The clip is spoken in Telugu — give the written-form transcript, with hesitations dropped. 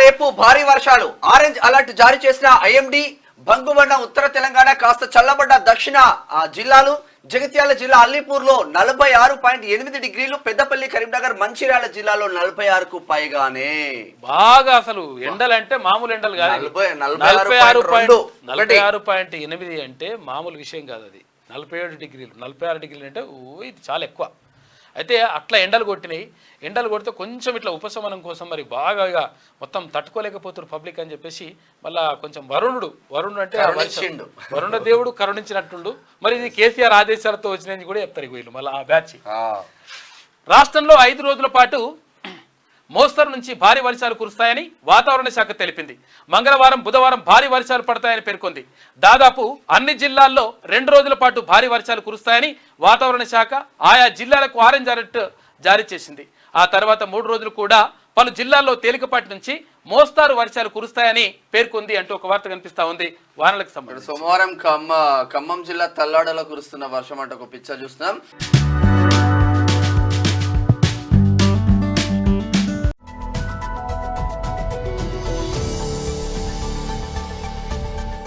రేపు భారీ వర్షాలు ఆరెంజ్ అలర్ట్ జారీ చేసిన ఐఎండీ బంగుబండ ఉత్తర తెలంగాణ కాస్త చల్లబడ్డ దక్షిణ జిల్లాలు జగిత్యాల జిల్లా అల్లీపూర్ లో 46.8 డిగ్రీలు పెద్దపల్లి కరీంనగర్ మంచిర్యాల జిల్లాలో 46కు పైగానే బాగా అసలు ఎండలు అంటే మామూలు ఎండలు కాదు 46.8 అంటే మామూలు విషయం కాదు అది 47 డిగ్రీలు 46 డిగ్రీలు అంటే ఇది చాలా ఎక్కువ అయితే అట్లా ఎండలు కొట్టినాయి ఎండలు కొడితే కొంచెం ఇట్లా ఉపశమనం కోసం మరి బాగా మొత్తం తట్టుకోలేకపోతున్నారు పబ్లిక్ అని చెప్పేసి మళ్ళా కొంచెం వరుణుడు అంటే వరుణ దేవుడు కరుణించినట్టుండు మరి ఇది కేసీఆర్ ఆదేశాలతో వచ్చినది కూడా చెప్తారు వీళ్ళు మళ్ళీ ఆ బ్యాచ్ రాష్ట్రంలో 5 రోజుల పాటు మోస్తరు నుంచి భారీ వర్షాలు కురుస్తాయని వాతావరణ శాఖ తెలిపింది మంగళవారం బుధవారం భారీ వర్షాలు పడతాయని పేర్కొంది దాదాపు అన్ని జిల్లాల్లో 2 రోజుల పాటు భారీ వర్షాలు కురుస్తాయని వాతావరణ శాఖ ఆయా జిల్లాలకు ఆరెంజ్ అలర్ట్ జారీ చేసింది ఆ తర్వాత 3 రోజులు కూడా పలు జిల్లాల్లో తేలికపాటి నుంచి మోస్తారు వర్షాలు కురుస్తాయని పేర్కొంది అంటూ ఒక వార్త కనిపిస్తా ఉంది వానలకు సంబంధించి సోమవారం ఖమ్మం జిల్లా తల్లాడలో కురుస్తున్న వర్షం అంటే ఒక పిక్చర్ చూస్తున్నాం.